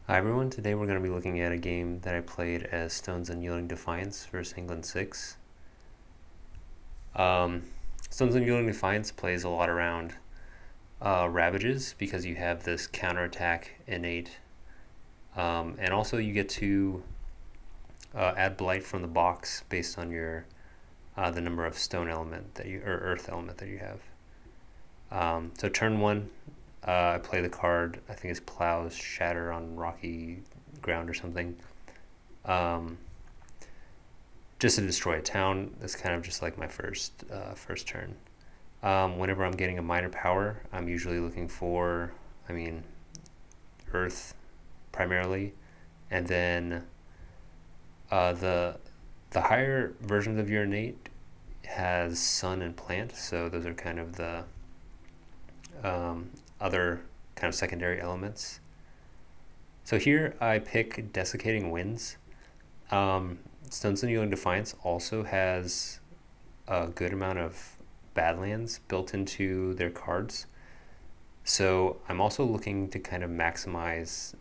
Hi everyone, today we're going to be looking at a game that I played as Stones Unyielding Defiance versus England 6. Um, Stones Unyielding Defiance plays a lot around Ravages because you have this counterattack innate, and also you get to add Blight from the box based on your the number of stone element that you or earth element that you have. So turn one, I play the card. I think it's Plows Shatter on rocky ground or something. Um, just to destroy a town. That's kind of just like my first turn. Whenever I'm getting a minor power, I'm usually looking for, Earth primarily, and then the higher versions of your innate has Sun and Plant, so those are kind of the other kind of secondary elements. So here I pick Desiccating Winds. Stones Unyielding Defiance also has a good amount of Badlands built into their cards. So I'm also looking to kind of maximize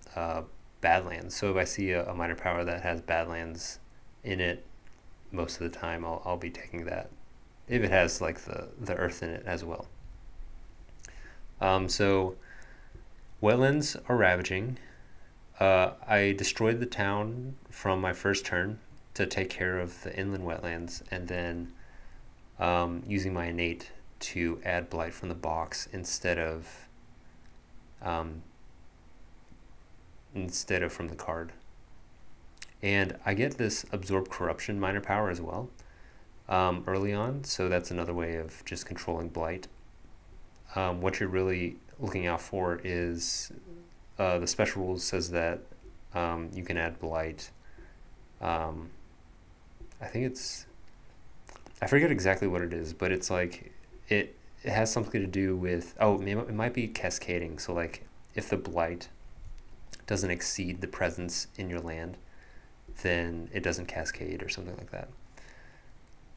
Badlands. So if I see a minor power that has Badlands in it, most of the time I'll be taking that. If it has like the earth in it as well. So wetlands are ravaging. I destroyed the town from my first turn to take care of the inland wetlands, and then using my innate to add blight from the box um, instead of from the card. And I get this absorb corruption minor power as well early on, so that's another way of just controlling blight. What you're really looking out for is the special rules says that you can add blight. I think I forget exactly what it is, but it's like it has something to do with, it might be cascading. So like if the blight doesn't exceed the presence in your land, then it doesn't cascade or something like that.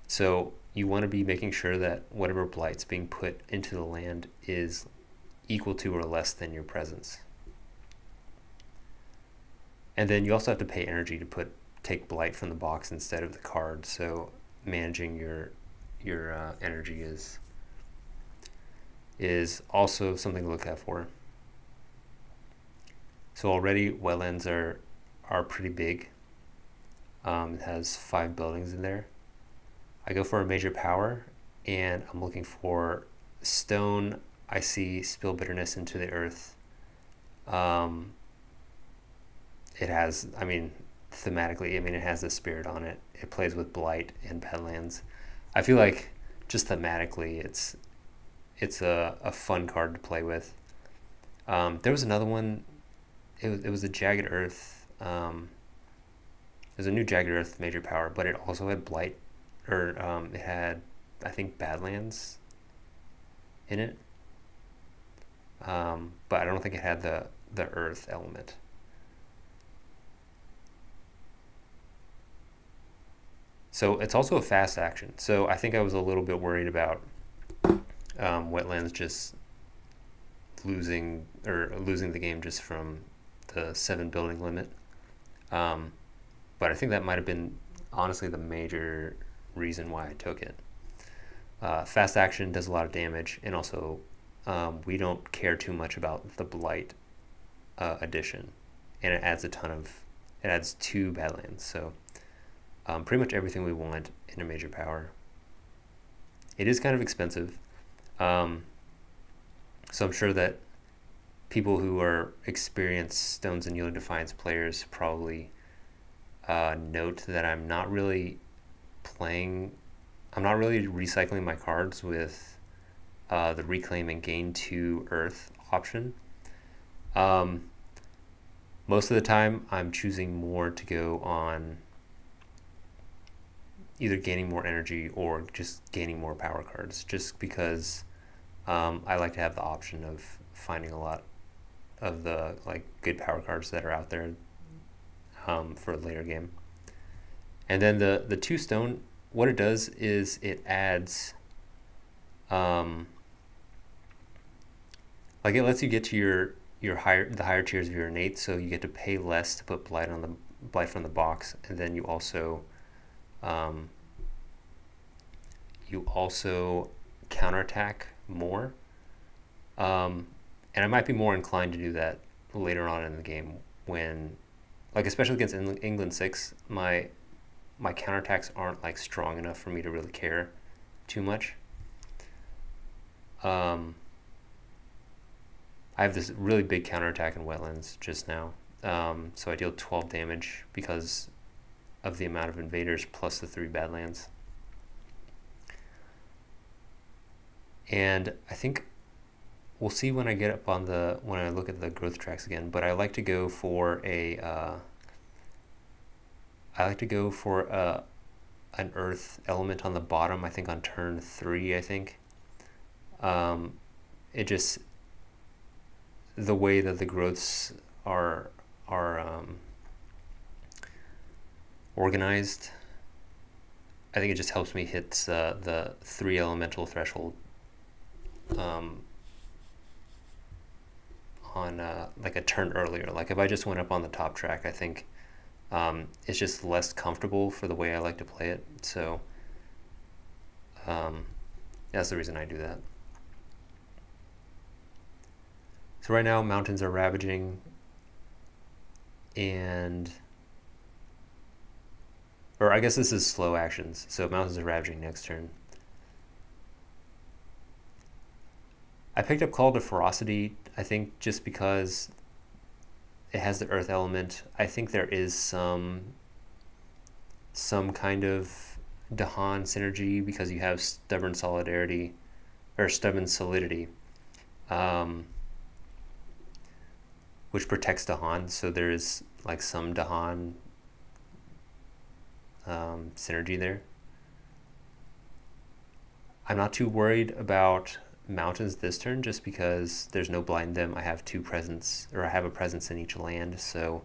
So you want to be making sure that whatever blight's being put into the land is equal to or less than your presence. And then you also have to pay energy to take blight from the box instead of the card. So managing your energy is also something to look out for. So already wetlands are pretty big. It has 5 buildings in there. I go for a major power, and I'm looking for stone. I see Spill Bitterness into the earth. It has, thematically, it has the spirit on it. It plays with blight and Badlands. I feel like just thematically, it's a fun card to play with. There was another one. It was a Jagged Earth. There's a new Jagged Earth major power, but it also had blight, or it had, I think, Badlands in it. But I don't think it had the Earth element. So it's also a fast action. So I think I was a little bit worried about wetlands just losing the game just from the 7 building limit. But I think that might have been honestly the major reason why I took it. Fast action does a lot of damage, and also we don't care too much about the blight addition, and it adds it adds 2 Badlands. So pretty much everything we want in a major power. It is kind of expensive, so I'm sure that people who are experienced Stones Unyielding Defiance players probably note that I'm not really recycling my cards with the Reclaim and Gain 2 Earth option. Most of the time I'm choosing more to go on either gaining more energy or just gaining more power cards, just because I like to have the option of finding a lot of the good power cards that are out there for a later game. And then the 2 stone, what it does is it adds it lets you get to the higher tiers of your innate, so you get to pay less to put blight from the box, and then um, you also counterattack more. And I might be more inclined to do that later on in the game when, like especially against England 6, my counterattacks aren't like strong enough for me to really care too much. I have this really big counterattack in Wetlands just now. So I deal 12 damage because of the amount of invaders plus the 3 Badlands. And I think we'll see when I get up on when I look at the growth tracks again, but I like to go for an earth element on the bottom, I think on turn 3, I think. It just, the way that the growths are organized, I think it just helps me hit the 3 elemental threshold on like a turn earlier. Like if I just went up on the top track, I think it's just less comfortable for the way I like to play it. So that's the reason I do that. So right now mountains are ravaging, or I guess this is slow actions. So mountains are ravaging next turn. I picked up Call to Ferocity, I think just because it has the earth element. I think there is some kind of Dahan synergy because you have Stubborn Solidity, which protects Dahan. So there is like some Dahan synergy there. I'm not too worried about mountains this turn just because there's no blind them. I have a presence in each land, so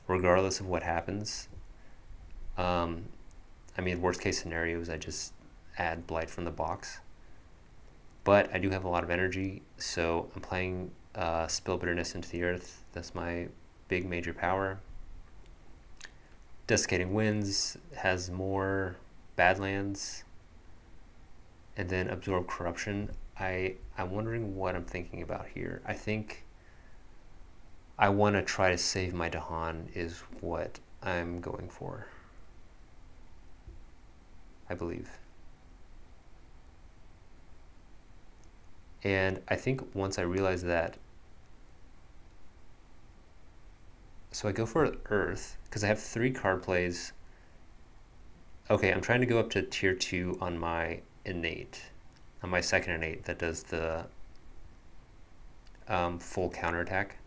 regardless of what happens, I mean, worst case scenario is I just add blight from the box, but I do have a lot of energy, so I'm playing Spill Bitterness into the earth. That's my big major power. Desiccating Winds has more Badlands, and then Absorb Corruption. I'm wondering what I'm thinking about here. I think I want to try to save my Dahan is what I'm going for, I believe. And I think once I realize that, so I go for Earth because I have 3 card plays. Okay, I'm trying to go up to tier 2 on my innate. On my second innate that does the full counterattack.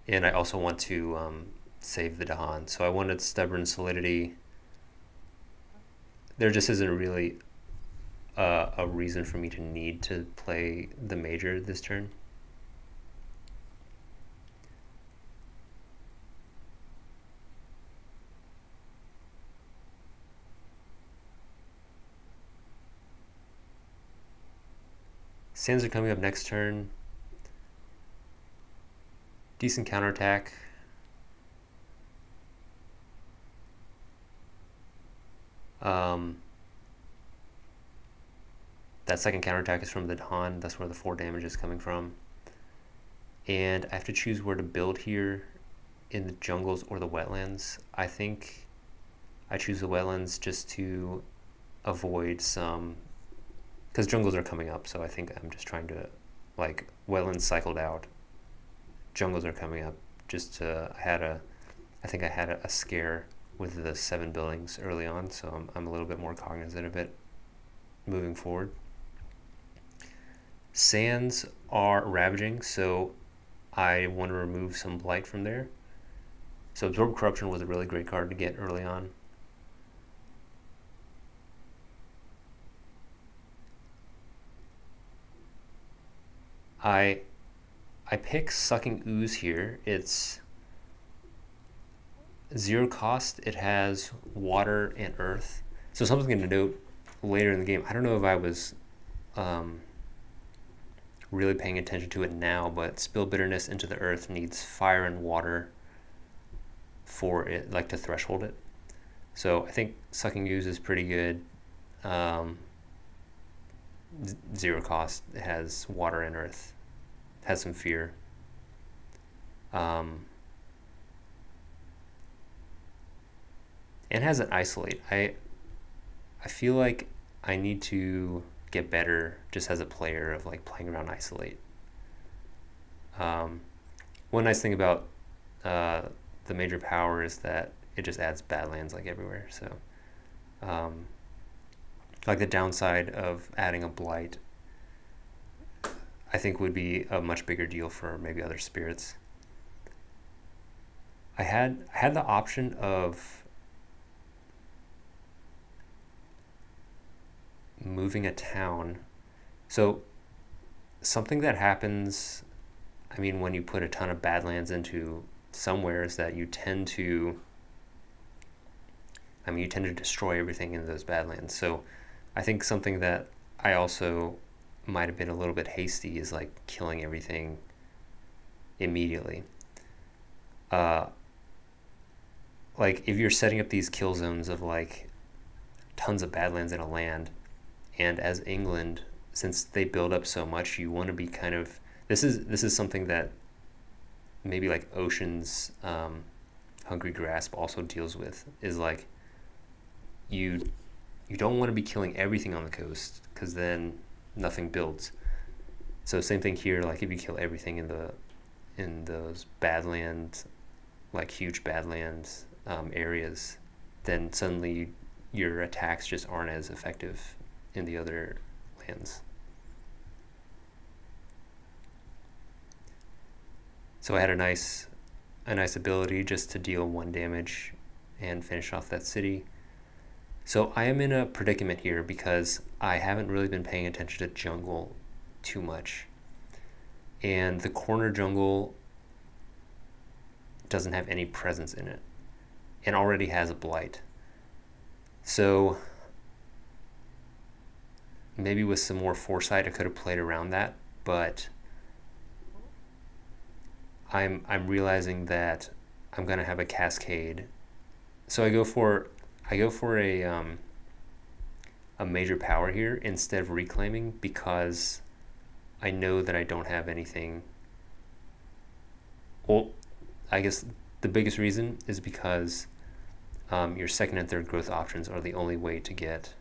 And I also want to save the Dahan. So I wanted Stubborn Solidity. There just isn't really a reason for me to need to play the major this turn. Sands are coming up next turn. Decent counterattack. That second counterattack is from the Dahan. That's where the 4 damage is coming from. And I have to choose where to build here in the jungles or the wetlands. I think I choose the wetlands just to avoid some, because jungles are coming up, so I think I'm just trying to, like, wetlands cycled out, jungles are coming up, just to, I think I had a scare with the 7 buildings early on, so I'm a little bit more cognizant of it moving forward. Sands are ravaging, so I want to remove some blight from there. So Absorb Corruption was a really great card to get early on. I pick Sucking Ooze here. It's 0 cost. It has water and earth. So something to note later in the game. I don't know if I was really paying attention to it now, but Spill Bitterness into the Earth needs fire and water for it, like to threshold it. So I think Sucking Ooze is pretty good. Um, 0 cost. It has water and earth. It has some fear. And has an isolate. I feel like I need to get better just as a player of like playing around isolate. One nice thing about the major power is that it just adds badlands like everywhere. So like the downside of adding a blight, I think would be a much bigger deal for maybe other spirits. I had the option of moving a town. So something that happens, I mean, when you put a ton of badlands into somewhere is that you tend to destroy everything in those badlands. So I think something that I also might have been a little bit hasty is like killing everything immediately. Like if you're setting up these kill zones of like tons of badlands in a land, and as England, since they build up so much, you want to be kind of, this is something that maybe like Ocean's Hungry Grasp also deals with, is like you don't want to be killing everything on the coast because then nothing builds. So same thing here, like if you kill everything in those badlands, like huge badlands areas, then suddenly your attacks just aren't as effective in the other lands. So I had a nice ability just to deal 1 damage and finish off that city. So I am in a predicament here because I haven't really been paying attention to jungle too much. And the corner jungle doesn't have any presence in it and already has a blight. So maybe with some more foresight I could have played around that, but I'm realizing that I'm gonna have a cascade. So I go for a major power here instead of reclaiming because I know that I don't have anything. Well, I guess the biggest reason is because your second and third growth options are the only way to get,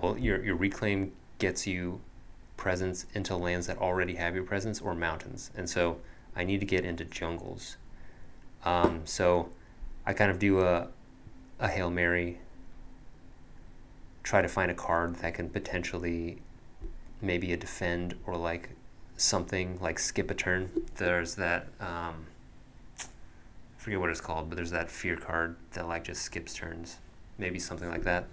well, your reclaim gets you presence into lands that already have your presence or mountains, and so I need to get into jungles. So I kind of do a Hail Mary, try to find a card that can potentially maybe a defend or like something like skip a turn. There's that I forget what it's called, but there's that fear card that like just skips turns, maybe something like that.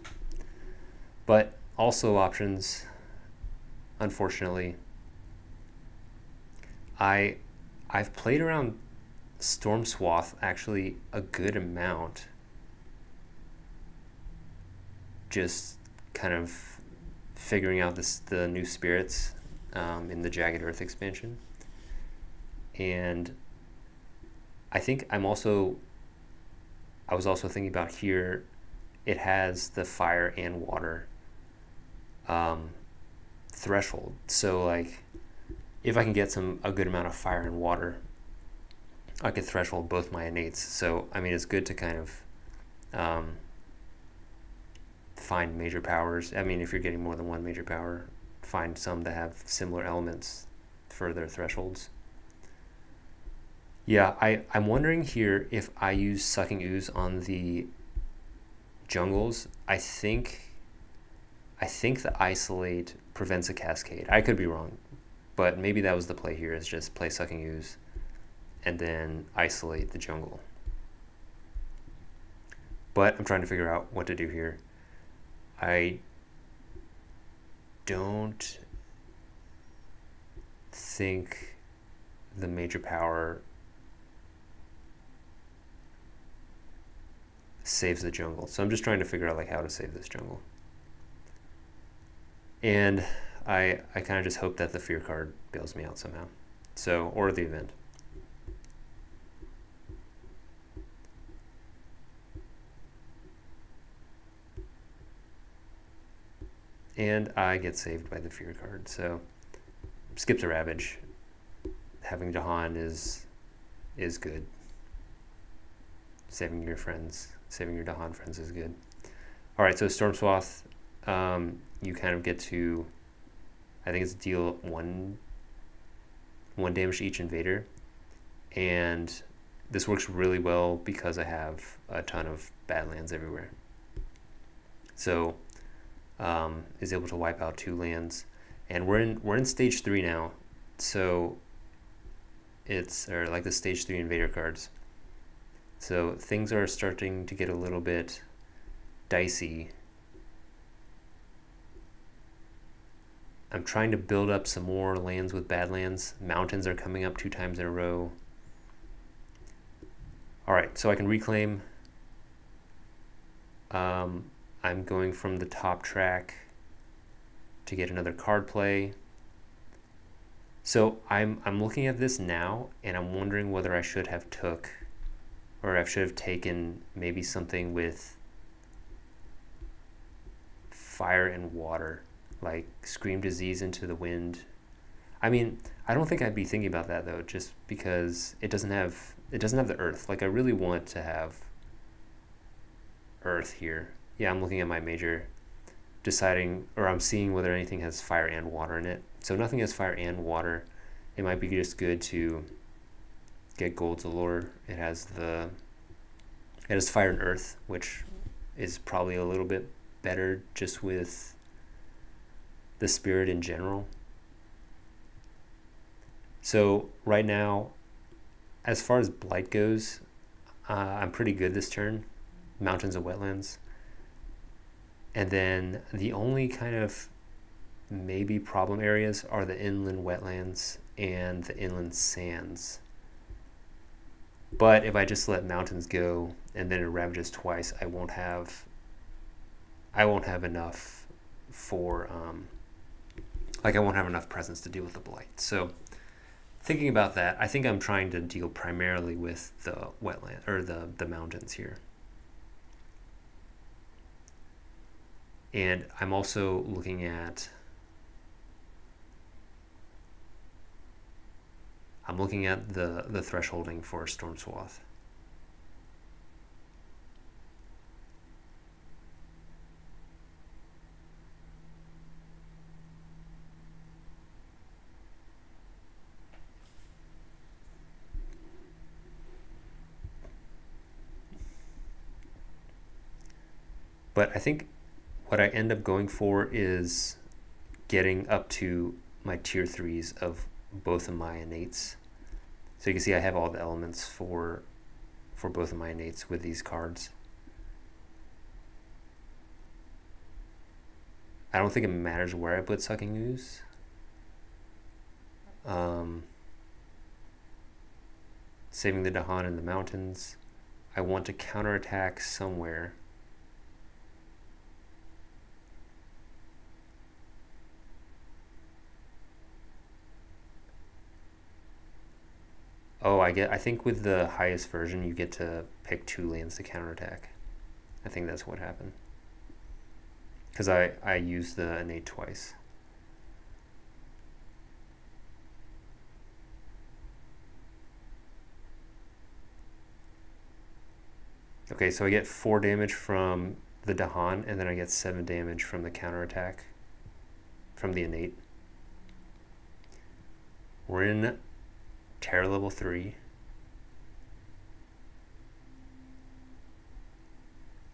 But also options, unfortunately, I've played around Storm Swath actually a good amount, just kind of figuring out the new spirits in the Jagged Earth expansion. And I think I was also thinking about here, it has the fire and water threshold. So like if I can get a good amount of fire and water, I could threshold both my innates. So I mean, it's good to kind of find major powers. I mean, if you're getting more than one major power, find some that have similar elements for their thresholds. Yeah, I'm wondering here if I use Sucking Ooze on the jungles. I think the Isolate prevents a cascade. I could be wrong, but maybe that was the play here, is just play Sucking Ooze and then isolate the jungle. But I'm trying to figure out what to do here. I don't think the major power saves the jungle. So I'm just trying to figure out like how to save this jungle. And I kind of just hope that the fear card bails me out somehow. So, or the event. And I get saved by the fear card. So, skip to Ravage. Having Dahan is good. Saving your Dahan friends is good. All right, so Stormswath, you kind of get to, I think it's deal one damage to each invader, and this works really well because I have a ton of Badlands everywhere. So is able to wipe out 2 lands, and we're in stage 3 now, so it's like the stage 3 invader cards. So things are starting to get a little bit dicey. I'm trying to build up some more lands with Badlands. Mountains are coming up 2 times in a row. All right, so I can reclaim. I'm going from the top track to get another card play. So I'm looking at this now, and I'm wondering whether I should have taken maybe something with fire and water, like Scream Disease into the Wind. I mean, I don't think I'd be thinking about that though, just because it doesn't have the earth. Like, I really want to have earth here. Yeah, I'm looking at my major, I'm seeing whether anything has fire and water in it. So nothing has fire and water. It might be just good to get Gold's Allure. It has fire and earth, which is probably a little bit better just with the spirit in general. So right now, as far as Blight goes, I'm pretty good this turn. Mountains and Wetlands. And then the only kind of maybe problem areas are the inland wetlands and the inland sands. But if I just let mountains go and then it ravages twice, I won't have enough for I won't have enough presence to deal with the blight. So thinking about that, I think I'm trying to deal primarily with the wetland or the mountains here. And I'm also looking at the thresholding for Stormswath. But I think what I end up going for is getting up to my tier 3s of both of my innates. So you can see I have all the elements for both of my innates with these cards. I don't think it matters where I put Sucking Ooze. Saving the Dahan in the mountains. I want to counterattack somewhere. Oh, I think with the highest version you get to pick 2 lands to counterattack. I think that's what happened. Because I used the innate twice. Okay, so I get 4 damage from the Dahan, and then I get 7 damage from the counterattack from the innate. We're in Terror level 3.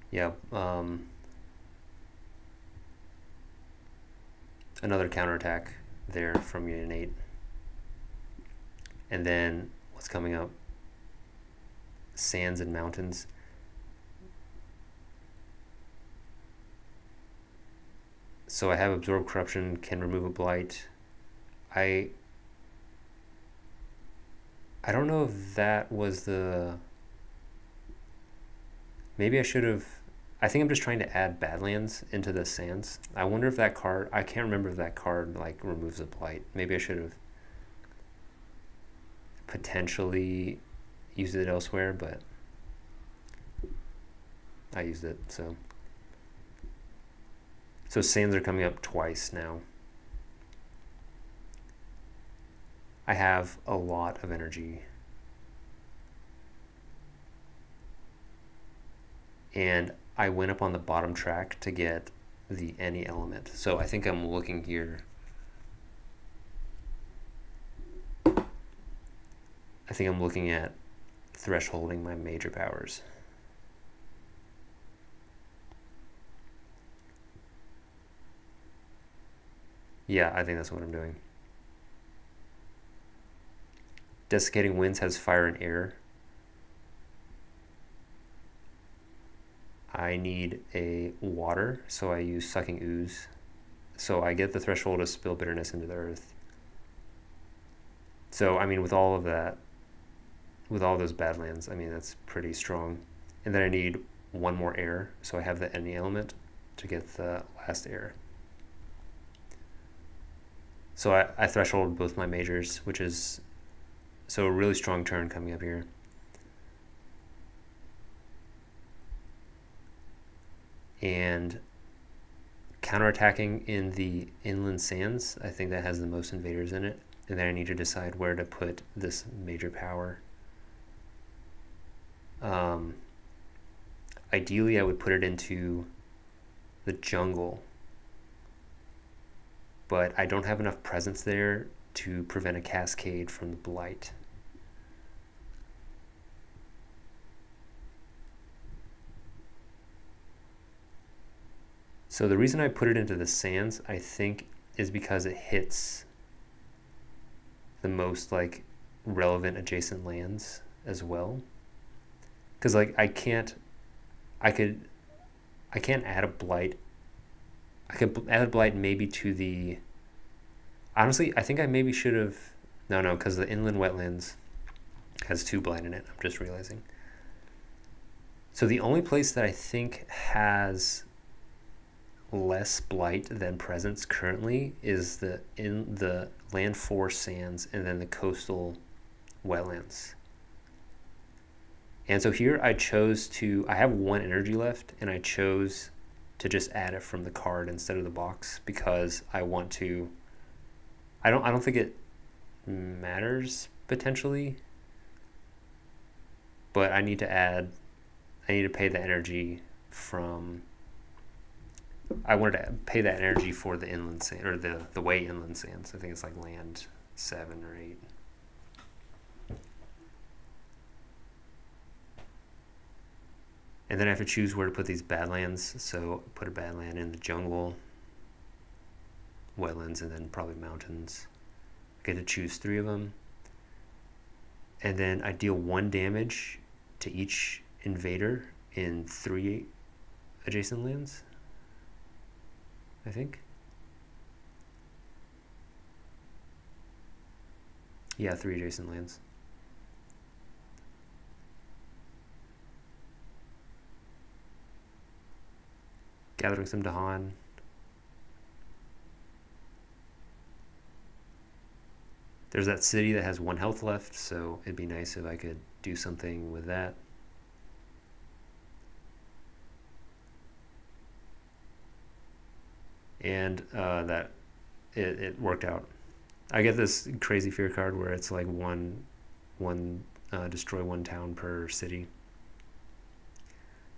Yeah, another counterattack there from your innate. And then what's coming up? Sands and mountains. So I have Absorb Corruption, can remove a blight. I don't know if that was the... Maybe I should have I think I'm just trying to add Badlands into the Sands. I wonder if that card, I can't remember if that card like removes a blight. Maybe I should have potentially used it elsewhere, but I used it, so. So Sands are coming up twice now. I have a lot of energy. And I went up on the bottom track to get the any element. So I think I'm looking here. I think I'm looking at thresholding my major powers. Yeah, I think that's what I'm doing. Desiccating Winds has fire and air. I need a water, so I use Sucking Ooze. So I get the threshold to spill bitterness into the earth. So, I mean, with all of that, with all those Badlands, I mean, that's pretty strong. And then I need one more air, so I have the any element to get the last air. So I threshold both my majors, which is, so a really strong turn coming up here. And counterattacking in the Inland Sands, I think that has the most invaders in it. And then I need to decide where to put this major power. Ideally, I would put it into the jungle, but I don't have enough presence there to prevent a cascade from the blight. So the reason I put it into the Sands, I think, is because it hits the most like relevant adjacent lands as well. Because like I can't add a blight. I could add a blight maybe to the. Honestly, I think I maybe should have. No, because the Inland Wetlands has 2 blight in it. I'm just realizing. So the only place that I think has less blight than presence currently is in the Land 4 Sands and then the coastal wetlands. And so here I chose to, I have 1 energy left, and I chose to just add it from the card instead of the box because I want to, I don't think it matters potentially, but I need to pay the energy from, I wanted to pay that energy for the Inland Sand, or the way Inland Sands. I think it's like land 7 or 8. And then I have to choose where to put these Badlands. So put a Badland in the jungle, wetlands, and then probably mountains. I get to choose 3 of them. And then I deal 1 damage to each invader in 3 adjacent lands, I think. Yeah, 3 adjacent lands. Gathering some Dahan. There's that city that has 1 health left, so it'd be nice if I could do something with that. And that it worked out. I get this crazy fear card where it's like destroy 1 town per city.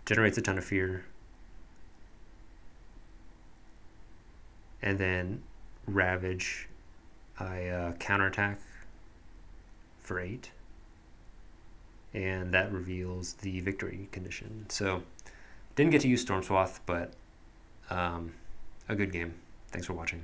Generates a ton of fear. And then Ravage, I counterattack for 8. And that reveals the victory condition. So, didn't get to use Stormswath, but a good game. Thanks for watching.